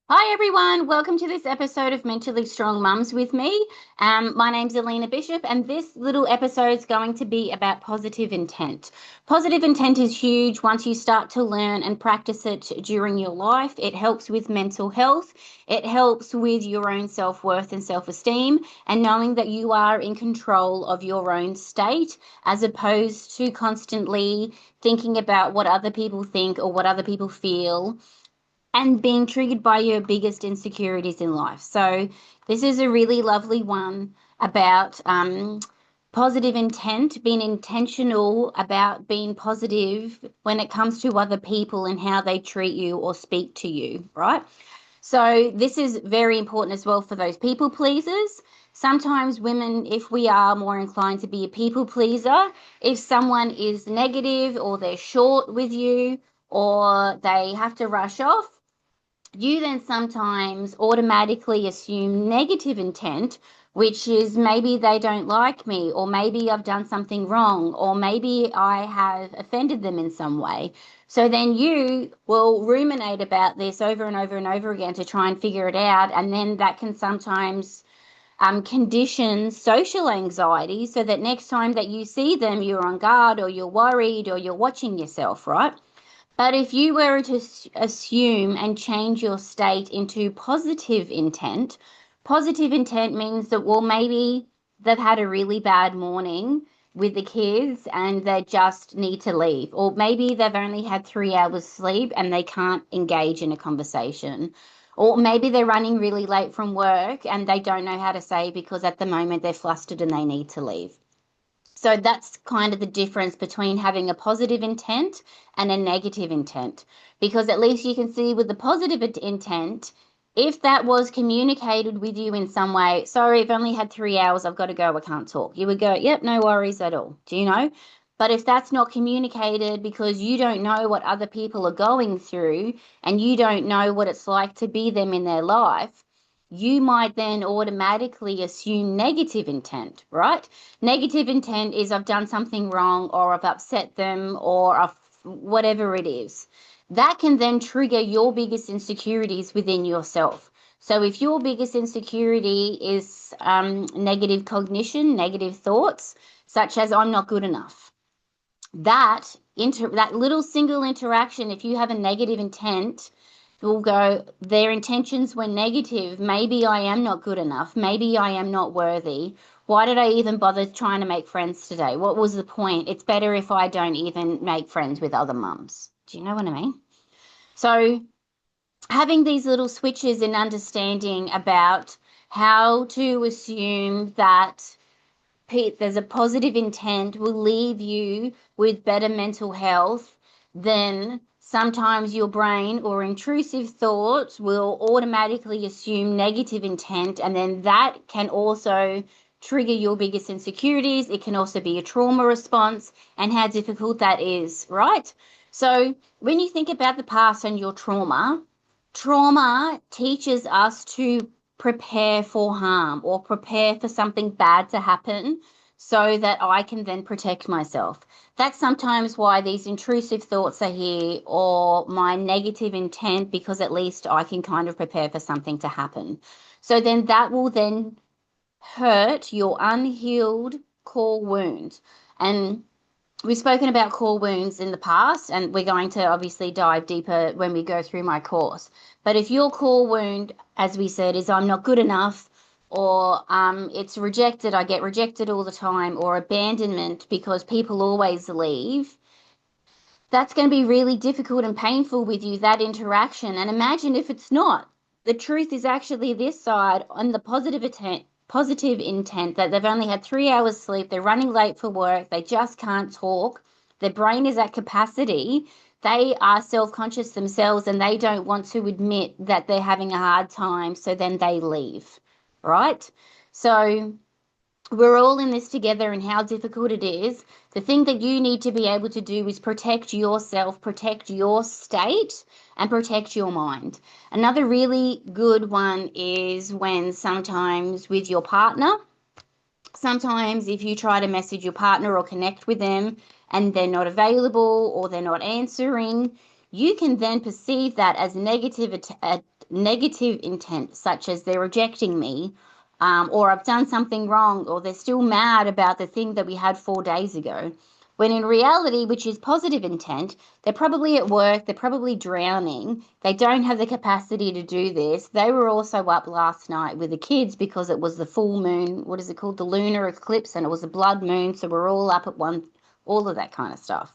Hi everyone, welcome to this episode of Mentally Strong Mums with me. My name's Alina Bishop, and this little episode is going to be about positive intent. Positive intent is huge once you start to learn and practice it during your life. It helps with mental health, it helps with your own self-worth and self-esteem, and knowing that you are in control of your own state as opposed to constantly thinking about what other people think or what other people feel and being triggered by your biggest insecurities in life. So, this is a really lovely one about positive intent, being intentional about being positive when it comes to other people and how they treat you or speak to you, right? So, this is very important as well for those people pleasers. Sometimes women, if we are more inclined to be a people pleaser, if someone is negative or they're short with you or they have to rush off, you then sometimes automatically assume negative intent, which is maybe they don't like me, or maybe I've done something wrong, or maybe I have offended them in some way. So then you will ruminate about this over and over and over again to try and figure it out. And then that can sometimes condition social anxiety so that next time that you see them, you're on guard or you're worried or you're watching yourself, right? But if you were to assume and change your state into positive intent means that, well, maybe they've had a really bad morning with the kids and they just need to leave. Or maybe they've only had 3 hours sleep and they can't engage in a conversation. Or maybe they're running really late from work and they don't know how to say because at the moment they're flustered and they need to leave. So that's kind of the difference between having a positive intent and a negative intent. Because at least you can see with the positive intent, if that was communicated with you in some way, sorry, I've only had 3 hours, I've got to go, I can't talk. You would go, yep, no worries at all. Do you know? But if that's not communicated because you don't know what other people are going through and you don't know what it's like to be them in their life, you might then automatically assume negative intent, right? Negative intent is I've done something wrong or I've upset them or I've whatever it is. That can then trigger your biggest insecurities within yourself. So if your biggest insecurity is negative cognition, negative thoughts, such as I'm not good enough, that little single interaction, if you have a negative intent, will go, their intentions were negative. Maybe I am not good enough. Maybe I am not worthy. Why did I even bother trying to make friends today? What was the point? It's better if I don't even make friends with other mums. Do you know what I mean? So having these little switches and understanding about how to assume that there's a positive intent will leave you with better mental health, then sometimes your brain or intrusive thoughts will automatically assume negative intent, and then that can also trigger your biggest insecurities. It can also be a trauma response and how difficult that is, right? So when you think about the past and your trauma teaches us to prepare for harm or prepare for something bad to happen so that I can then protect myself. That's sometimes why these intrusive thoughts are here or my negative intent, because at least I can kind of prepare for something to happen. So then that will then hurt your unhealed core wound. And we've spoken about core wounds in the past, and we're going to obviously dive deeper when we go through my course. But if your core wound, as we said, is I'm not good enough, or it's rejected, I get rejected all the time, or abandonment because people always leave, that's going to be really difficult and painful with you, that interaction. And imagine if it's not. The truth is actually this side on the positive intent that they've only had 3 hours sleep, they're running late for work, they just can't talk, their brain is at capacity, they are self-conscious themselves and they don't want to admit that they're having a hard time, so then they leave, right? So we're all in this together and how difficult it is. The thing that you need to be able to do is protect yourself, protect your state, and protect your mind. Another really good one is when sometimes with your partner, sometimes if you try to message your partner or connect with them and they're not available or they're not answering, you can then perceive that as negative negative intent, such as they're rejecting me, or I've done something wrong, or they're still mad about the thing that we had 4 days ago. When in reality, which is positive intent, they're probably at work, they're probably drowning, they don't have the capacity to do this. They were also up last night with the kids because it was the full moon, what is it called, the lunar eclipse, and it was a blood moon, so we're all up at one, all of that kind of stuff.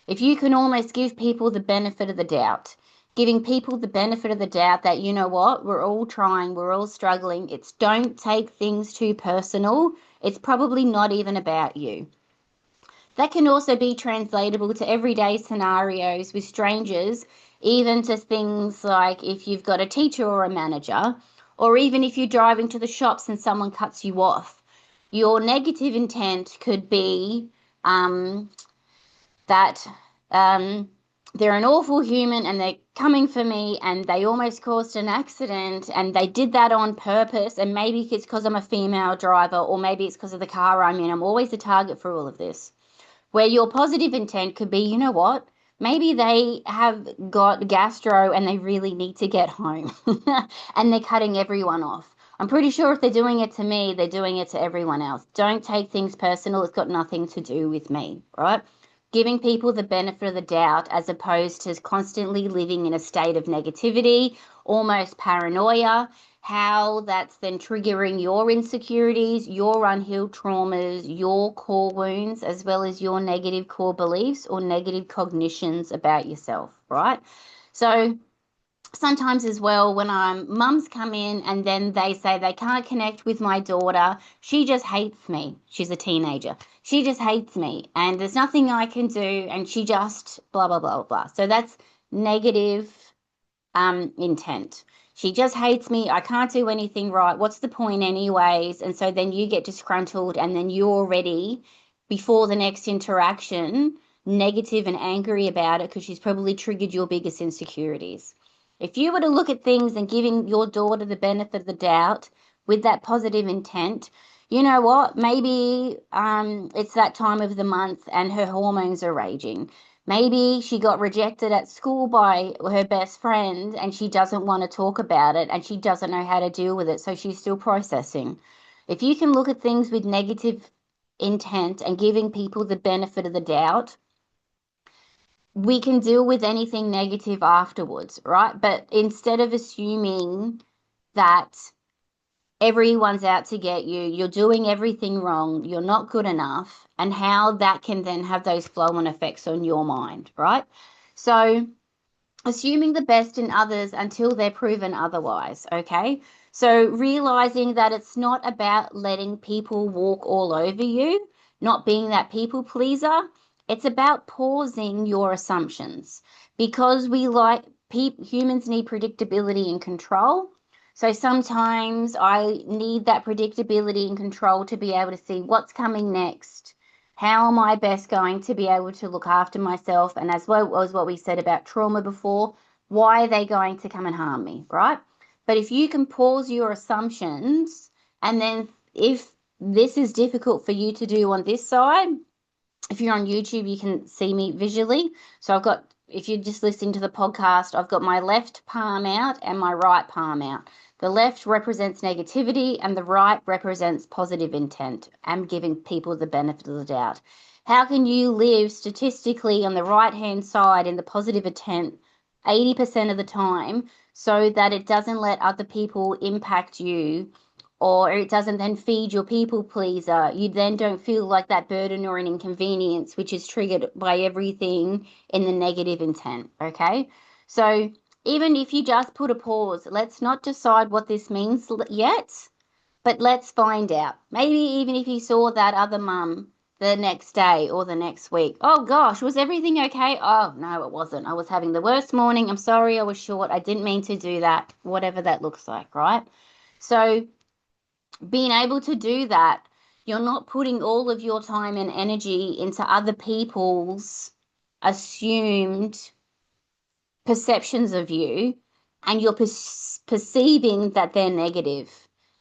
If you can almost give people the benefit of the doubt, giving people the benefit of the doubt that, you know what, we're all trying, we're all struggling, it's don't take things too personal, it's probably not even about you. That can also be translatable to everyday scenarios with strangers, even to things like if you've got a teacher or a manager, or even if you're driving to the shops and someone cuts you off. Your negative intent could be that they're an awful human and they're coming for me and they almost caused an accident and they did that on purpose, and maybe it's because I'm a female driver, or maybe it's because of the car I'm in. I'm always the target for all of this. Where your positive intent could be, you know what, maybe they have got gastro and they really need to get home and they're cutting everyone off. I'm pretty sure if they're doing it to me, they're doing it to everyone else. Don't take things personal. It's got nothing to do with me, right? Giving people the benefit of the doubt as opposed to constantly living in a state of negativity, almost paranoia, how that's then triggering your insecurities, your unhealed traumas, your core wounds, as well as your negative core beliefs or negative cognitions about yourself, right? So sometimes as well, when mums come in and then they say they can't connect with my daughter, she just hates me. She's a teenager. She just hates me and there's nothing I can do and she just blah, blah, blah, blah. So that's negative intent. She just hates me. I can't do anything right. What's the point anyways? And so then you get disgruntled and then you're already, before the next interaction, negative and angry about it because she's probably triggered your biggest insecurities. If you were to look at things and giving your daughter the benefit of the doubt with that positive intent, you know what? Maybe it's that time of the month and her hormones are raging. Maybe she got rejected at school by her best friend and she doesn't want to talk about it and she doesn't know how to deal with it, so she's still processing. If you can look at things with negative intent and giving people the benefit of the doubt, we can deal with anything negative afterwards, right? But instead of assuming that everyone's out to get you, you're doing everything wrong, you're not good enough, and how that can then have those flow-on effects on your mind, right? So assuming the best in others until they're proven otherwise, okay? So realizing that it's not about letting people walk all over you, not being that people pleaser. It's about pausing your assumptions, because we like humans need predictability and control. So sometimes I need that predictability and control to be able to see what's coming next. How am I best going to be able to look after myself? And as well as what we said about trauma before, why are they going to come and harm me, right? But if you can pause your assumptions, and then if this is difficult for you to do on this side, if you're on YouTube, you can see me visually. So I've got, if you're just listening to the podcast, I've got my left palm out and my right palm out. The left represents negativity and the right represents positive intent. I'm giving people the benefit of the doubt. How can you live statistically on the right-hand side in the positive intent 80% of the time so that it doesn't let other people impact you, or it doesn't then feed your people pleaser? You then don't feel like that burden or an inconvenience, which is triggered by everything in the negative intent, okay? So even if you just put a pause, let's not decide what this means yet, but let's find out. Maybe even if you saw that other mum the next day or the next week, oh gosh, was everything okay? Oh, no, it wasn't. I was having the worst morning. I'm sorry I was short. I didn't mean to do that, whatever that looks like, right? So being able to do that, you're not putting all of your time and energy into other people's assumed perceptions of you, and you're perceiving that they're negative,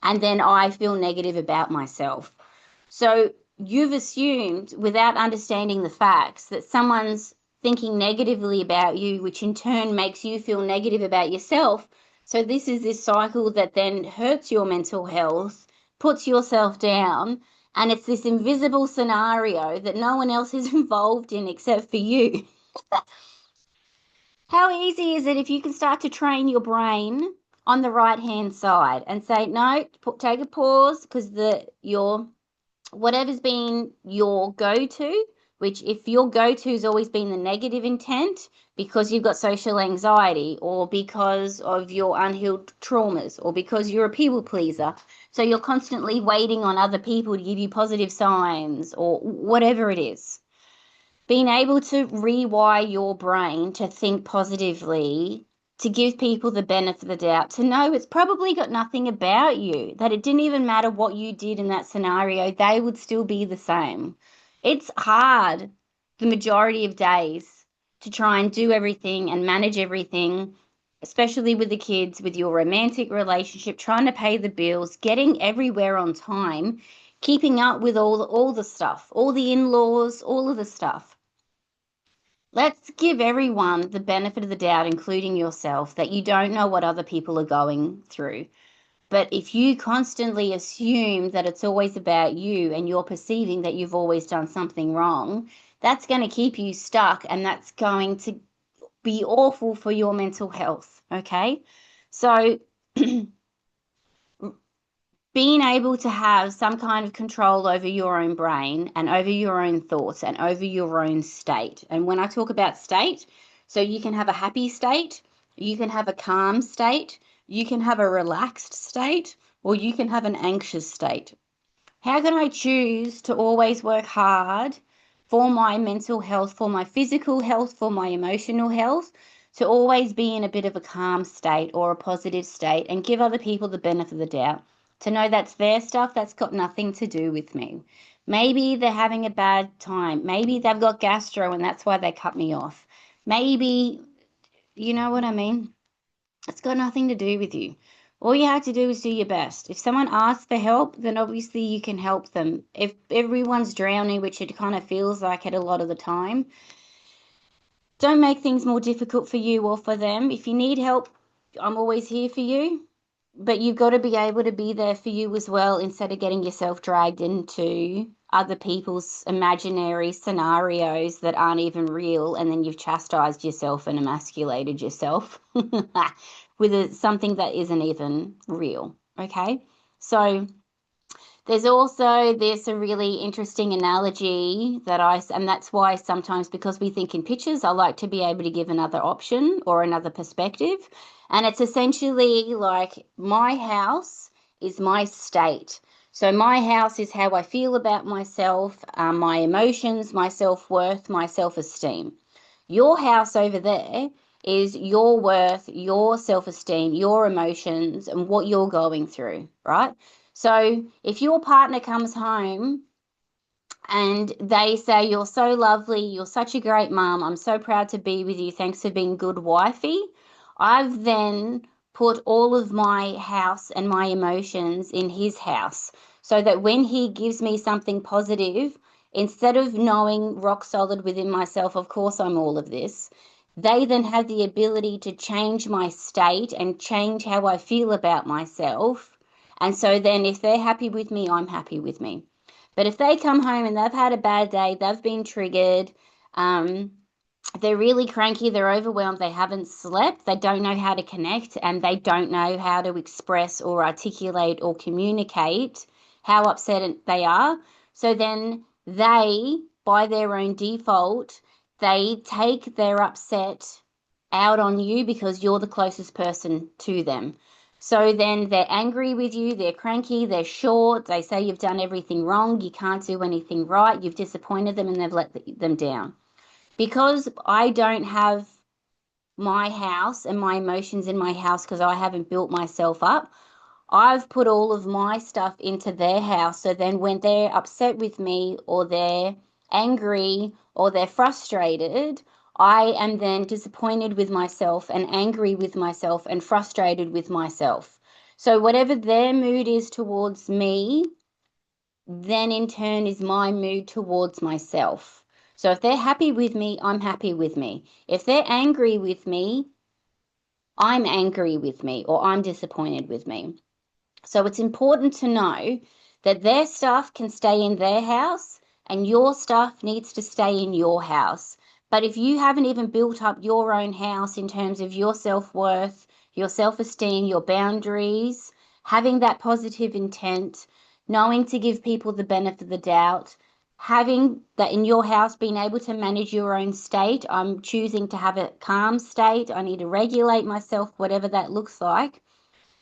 and then I feel negative about myself. So you've assumed, without understanding the facts, that someone's thinking negatively about you, which in turn makes you feel negative about yourself, So this is this cycle that then hurts your mental health, puts yourself down, and it's this invisible scenario that no one else is involved in except for you. How easy is it if you can start to train your brain on the right hand side and say, no, take a pause, because your whatever's been your go-to, which if your go-to has always been the negative intent because you've got social anxiety or because of your unhealed traumas or because you're a people pleaser, so you're constantly waiting on other people to give you positive signs or whatever it is, being able to rewire your brain to think positively, to give people the benefit of the doubt, to know it's probably got nothing about you, that it didn't even matter what you did in that scenario, they would still be the same. It's hard the majority of days to try and do everything and manage everything, especially with the kids, with your romantic relationship, trying to pay the bills, getting everywhere on time, keeping up with all the stuff, all the in-laws, all of the stuff. Let's give everyone the benefit of the doubt, including yourself, that you don't know what other people are going through. But if you constantly assume that it's always about you and you're perceiving that you've always done something wrong, that's going to keep you stuck, and that's going to be awful for your mental health. Okay. So being able to have some kind of control over your own brain and over your own thoughts and over your own state. And when I talk about state, so you can have a happy state, you can have a calm state, you can have a relaxed state, or you can have an anxious state. How can I choose to always work hard for my mental health, for my physical health, for my emotional health, to always be in a bit of a calm state or a positive state and give other people the benefit of the doubt? To know that's their stuff, that's got nothing to do with me. Maybe they're having a bad time. Maybe they've got gastro and that's why they cut me off. Maybe, you know what I mean? It's got nothing to do with you. All you have to do is do your best. If someone asks for help, then obviously you can help them. If everyone's drowning, which it kind of feels like it a lot of the time, don't make things more difficult for you or for them. If you need help, I'm always here for you. But you've got to be able to be there for you as well, instead of getting yourself dragged into other people's imaginary scenarios that aren't even real, and then you've chastised yourself and emasculated yourself with something that isn't even real. Okay, so there's also this a really interesting analogy and that's why sometimes, because we think in pictures, I like to be able to give another option or another perspective. And it's essentially like my house is my state. So my house is how I feel about myself, my emotions, my self-worth, my self-esteem. Your house over there is your worth, your self-esteem, your emotions, and what you're going through, right? So if your partner comes home and they say, you're so lovely, you're such a great mom, I'm so proud to be with you, thanks for being good wifey, I've then put all of my house and my emotions in his house, so that when he gives me something positive, instead of knowing rock solid within myself, of course I'm all of this, they then have the ability to change my state and change how I feel about myself. And so then if they're happy with me, I'm happy with me. But if they come home and they've had a bad day, they've been triggered, they're really cranky, they're overwhelmed, they haven't slept, they don't know how to connect, and they don't know how to express or articulate or communicate how upset they are. So then they, by their own default, they take their upset out on you because you're the closest person to them. So then they're angry with you, they're cranky, they're short, they say you've done everything wrong, you can't do anything right, you've disappointed them and they've let them down. Because I don't have my house and my emotions in my house, because I haven't built myself up, I've put all of my stuff into their house. So then when they're upset with me or they're angry or they're frustrated, I am then disappointed with myself and angry with myself and frustrated with myself. So whatever their mood is towards me, then in turn is my mood towards myself. So if they're happy with me, I'm happy with me. If they're angry with me, I'm angry with me or I'm disappointed with me. So it's important to know that their stuff can stay in their house and your stuff needs to stay in your house. But if you haven't even built up your own house in terms of your self-worth, your self-esteem, your boundaries, having that positive intent, knowing to give people the benefit of the doubt, having that in your house, being able to manage your own state. I'm choosing to have a calm state. I need to regulate myself, whatever that looks like.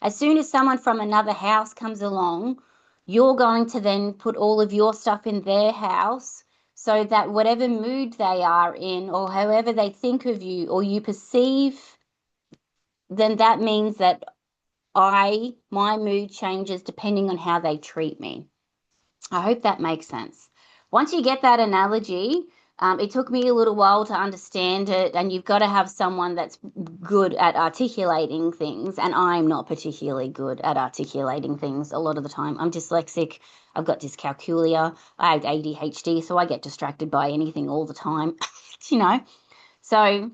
As soon as someone from another house comes along, you're going to then put all of your stuff in their house so that whatever mood they are in or however they think of you or you perceive, then that means that my mood changes depending on how they treat me. I hope that makes sense. Once you get that analogy, it took me a little while to understand it, and you've got to have someone that's good at articulating things, and I'm not particularly good at articulating things a lot of the time. I'm dyslexic, I've got dyscalculia, I have ADHD, so I get distracted by anything all the time, you know. So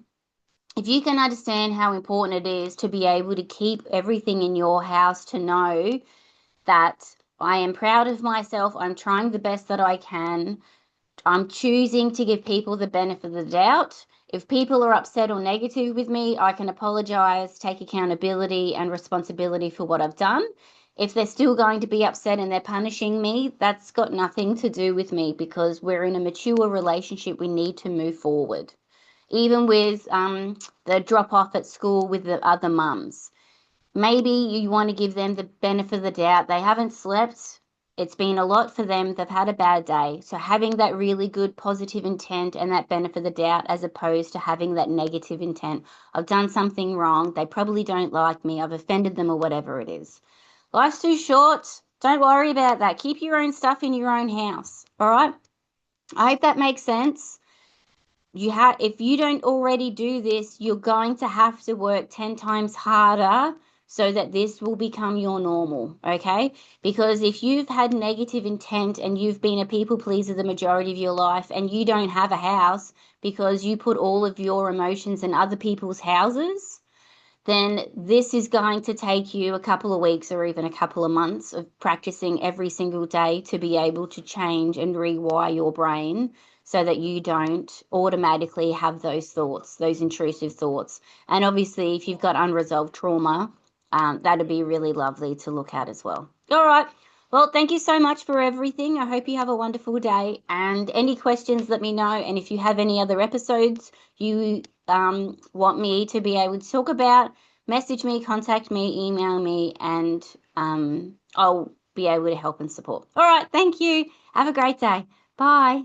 if you can understand how important it is to be able to keep everything in your house, to know that I am proud of myself, I'm trying the best that I can, I'm choosing to give people the benefit of the doubt. If people are upset or negative with me, I can apologize, take accountability and responsibility for what I've done. If they're still going to be upset and they're punishing me, that's got nothing to do with me because we're in a mature relationship. We need to move forward. Even with the drop off at school with the other mums, maybe you want to give them the benefit of the doubt. They haven't slept. It's been a lot for them. They've had a bad day. So having that really good positive intent and that benefit of the doubt as opposed to having that negative intent. I've done something wrong. They probably don't like me. I've offended them or whatever it is. Life's too short. Don't worry about that. Keep your own stuff in your own house. All right? I hope that makes sense. If you don't already do this, you're going to have to work 10 times harder so that this will become your normal, okay? Because if you've had negative intent and you've been a people pleaser the majority of your life and you don't have a house because you put all of your emotions in other people's houses, then this is going to take you a couple of weeks or even a couple of months of practicing every single day to be able to change and rewire your brain so that you don't automatically have those thoughts, those intrusive thoughts. And obviously, if you've got unresolved trauma, that'd be really lovely to look at as well. All right. Well, thank you so much for everything. I hope you have a wonderful day. And any questions, let me know. And if you have any other episodes you want me to be able to talk about, message me, contact me, email me, and I'll be able to help and support. All right. Thank you. Have a great day. Bye.